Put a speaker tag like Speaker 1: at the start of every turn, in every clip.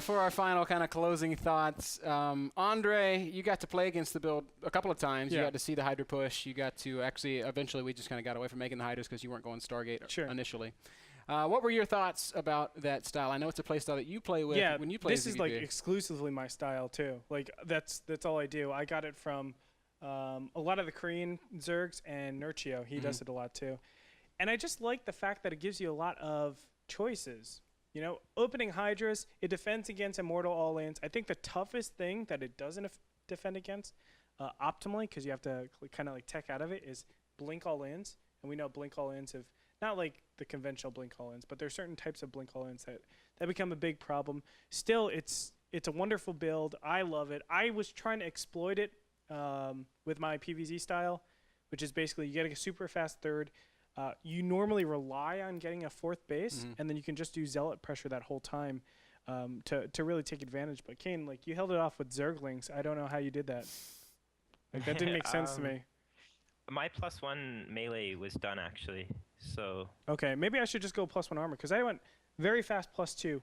Speaker 1: for our final kind of closing thoughts, Andre, you got to play against the build a couple of times. You got to see the Hydra push. You got to actually, eventually, we just kind of got away from making the Hydras because you weren't going Stargate initially. What were your thoughts about that style? I know it's a play style that you play with when you play
Speaker 2: this is like exclusively my style too. Like that's all I do. I got it from a lot of the Korean Zergs and Nurchio. He does it a lot too. And I just like the fact that it gives you a lot of choices. You know, opening Hydras, it defends against Immortal all-ins. I think the toughest thing that it doesn't defend against optimally, because you have to kind of like tech out of it, is Blink all-ins. And we know Blink all-ins have, not like the conventional Blink all-ins, but there are certain types of Blink all-ins that become a big problem. Still, it's a wonderful build. I love it. I was trying to exploit it with my PvZ style, which is basically you get a super fast third. You normally rely on getting a fourth base, and then you can just do Zealot pressure that whole time to really take advantage. But Kane, like, you held it off with Zerglings. I don't know how you did that. Like, that didn't make sense to me.
Speaker 3: My +1 melee was done, actually. So
Speaker 2: okay, maybe I should just go +1 armor, because I went very fast +2.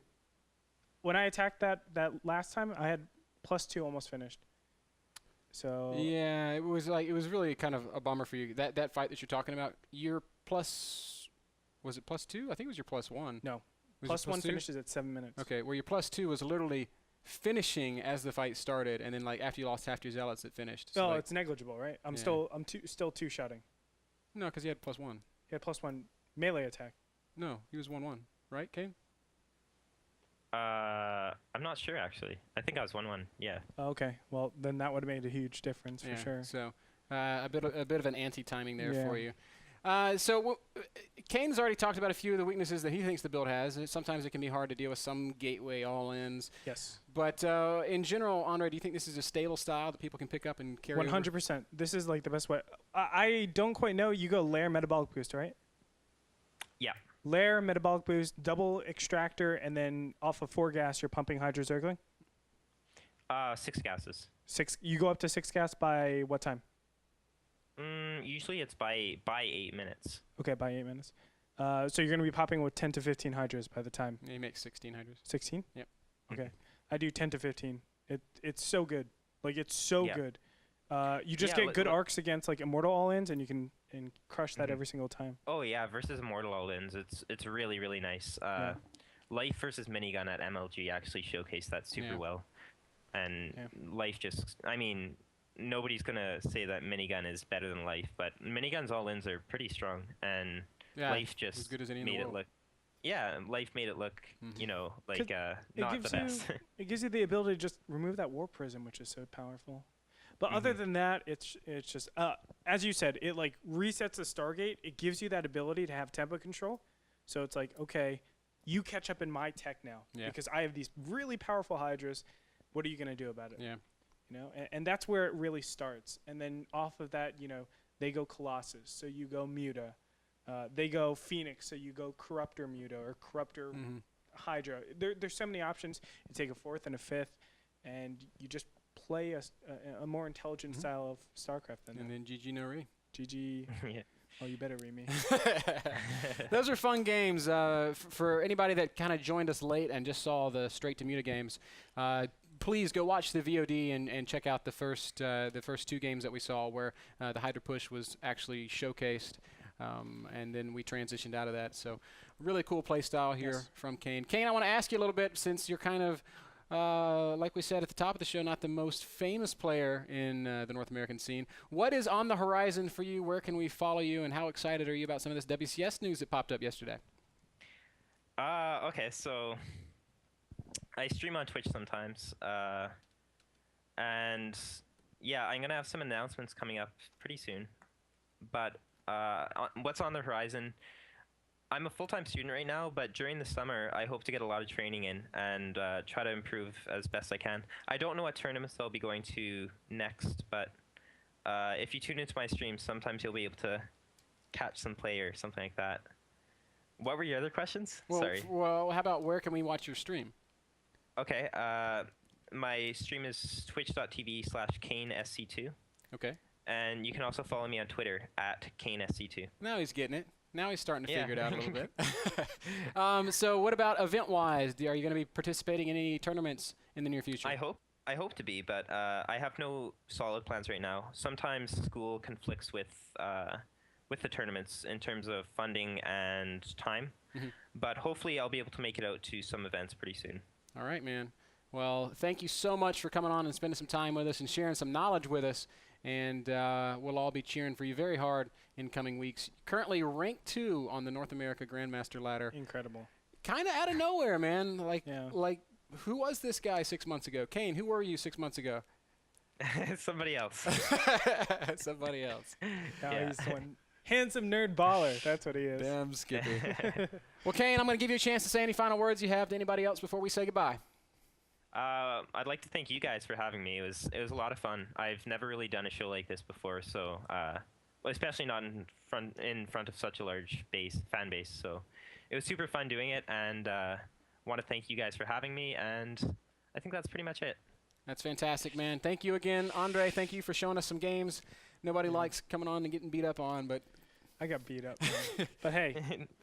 Speaker 2: When I attacked that last time, I had +2 almost finished. So
Speaker 1: yeah, it was really kind of a bummer for you. That fight that you're talking about, your was it +2? I think it was your +1.
Speaker 2: No, +1 finishes at 7 minutes.
Speaker 1: Okay, well your +2 was literally finishing as the fight started, and then like after you lost half your zealots, it finished. So
Speaker 2: like, it's negligible, right? I'm still two-shotting.
Speaker 1: No, because he had +1.
Speaker 2: He had +1 melee attack.
Speaker 1: No, he was 1-1, right, Kane?
Speaker 3: I'm not sure actually. I think I was 1-1. Yeah.
Speaker 2: Oh, okay. Well, then that would have made a huge difference for sure.
Speaker 1: So a bit of an anti-timing there for you. So Kane's already talked about a few of the weaknesses that he thinks the build has. Sometimes it can be hard to deal with some gateway all-ins.
Speaker 2: Yes.
Speaker 1: But in general, Andre, do you think this is a stable style that people can pick up and carry
Speaker 2: 100%. This is like the best way. I don't quite know. You go lair metabolic boost, right?
Speaker 3: Yeah.
Speaker 2: Lair, metabolic boost, double extractor, and then off of 4 gas, you're pumping Hydra Zergling?
Speaker 3: 6 gases.
Speaker 2: 6. You go up to 6 gas by what time?
Speaker 3: Usually it's by 8 minutes.
Speaker 2: Okay, by 8 minutes. So you're going to be popping with 10 to 15 Hydras by the time.
Speaker 1: You make 16 Hydras.
Speaker 2: 16?
Speaker 1: Yep.
Speaker 2: Okay. I do 10 to 15. It's so good. Like, it's so good. You just get good arcs against like Immortal all-ins, and you can crush that every single time.
Speaker 3: Oh yeah, versus Immortal all-ins, it's really, really nice. Life versus Minigun at MLG actually showcased that super well. And Life just, I mean, nobody's going to say that Minigun is better than Life, but Minigun's all-ins are pretty strong, and Life just
Speaker 1: as good as any
Speaker 3: made it look... Yeah, Life made it look, you know, like not the best.
Speaker 2: It gives you the ability to just remove that War Prism, which is so powerful. But other than that, it's just, as you said, it like resets the Stargate. It gives you that ability to have tempo control. So it's like, okay, you catch up in my tech now because I have these really powerful Hydras. What are you going to do about it?
Speaker 1: Yeah.
Speaker 2: You know, and that's where it really starts. And then off of that, you know, they go Colossus, so you go Muta. They go Phoenix, so you go Corruptor Muta or Corruptor Hydra. There's so many options. You take a 4th and a 5th, and you just play a more intelligent style of StarCraft than that.
Speaker 1: And then GG no re.
Speaker 2: GG.
Speaker 3: Yeah.
Speaker 2: Oh, you better read me.
Speaker 1: Those are fun games. For anybody that kind of joined us late and just saw the straight to Muta games, please go watch the VOD and check out the first 2 games that we saw where the Hydra push was actually showcased. And then we transitioned out of that. So really cool play style here from Kane. Kane, I want to ask you a little bit, since you're kind of, like we said at the top of the show, not the most famous player in the North American scene. What is on the horizon for you? Where can we follow you? And how excited are you about some of this WCS news that popped up yesterday?
Speaker 3: Okay, so I stream on Twitch sometimes. And yeah, I'm going to have some announcements coming up pretty soon. But what's on the horizon? I'm a full-time student right now, but during the summer, I hope to get a lot of training in and try to improve as best I can. I don't know what tournaments I'll be going to next, but if you tune into my streams, sometimes you'll be able to catch some play or something like that. What were your other questions?
Speaker 1: Well,
Speaker 3: Sorry.
Speaker 1: Well, how about where can we watch your stream?
Speaker 3: Okay. My stream is twitch.tv/KaneSC2.
Speaker 1: Okay.
Speaker 3: And you can also follow me on Twitter @KaneSC2.
Speaker 1: Now he's getting it. Now he's starting to
Speaker 3: Yeah.
Speaker 1: figure it out a little bit. So what about event-wise? Are you going to be participating in any tournaments in the near future?
Speaker 3: I hope to be, but I have no solid plans right now. Sometimes school conflicts with the tournaments in terms of funding and time, but hopefully I'll be able to make it out to some events pretty soon.
Speaker 1: All right, man. Well, thank you so much for coming on and spending some time with us and sharing some knowledge with us. And we'll all be cheering for you very hard in coming weeks. Currently ranked 2 on the North America Grandmaster ladder.
Speaker 2: Incredible.
Speaker 1: Kind of out of nowhere, man. Like,
Speaker 2: Yeah.
Speaker 1: like, who was this guy 6 months ago? Kane, who were you 6 months ago?
Speaker 3: Somebody else.
Speaker 1: Somebody else.
Speaker 2: Now
Speaker 3: Yeah.
Speaker 2: he's one handsome nerd baller. That's what he is.
Speaker 1: Damn Skippy. Well, Kane, I'm going to give you a chance to say any final words you have to anybody else before we say goodbye.
Speaker 3: I'd like to thank you guys for having me. It was a lot of fun. I've never really done a show like this before, so well, especially not in front of such a large fan base. So it was super fun doing it, and want to thank you guys for having me. And I think that's pretty much it.
Speaker 1: That's fantastic, man. Thank you again, Andre. Thank you for showing us some games. Nobody likes coming on and getting beat up on, but
Speaker 2: I got beat up, man. But hey,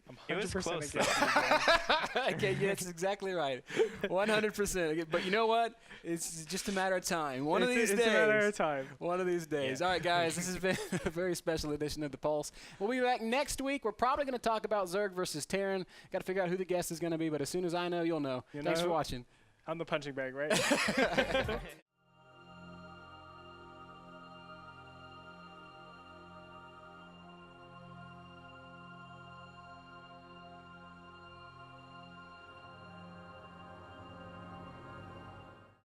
Speaker 2: I'm 100%
Speaker 3: It was close,
Speaker 2: against you guys.
Speaker 1: okay, yeah, that's exactly right. 100%. But you know what? It's just a matter of time. One of these
Speaker 2: It's
Speaker 1: days.
Speaker 2: a matter of time.
Speaker 1: One of these days.
Speaker 3: Yeah.
Speaker 1: All right, guys, this has been a very special edition of The Pulse. We'll be back next week. We're probably going to talk about Zerg versus Terran. Got to figure out who the guest is going to be, but as soon as I know, you'll know.
Speaker 2: You
Speaker 1: Thanks
Speaker 2: know?
Speaker 1: for watching.
Speaker 2: I'm the punching bag, right?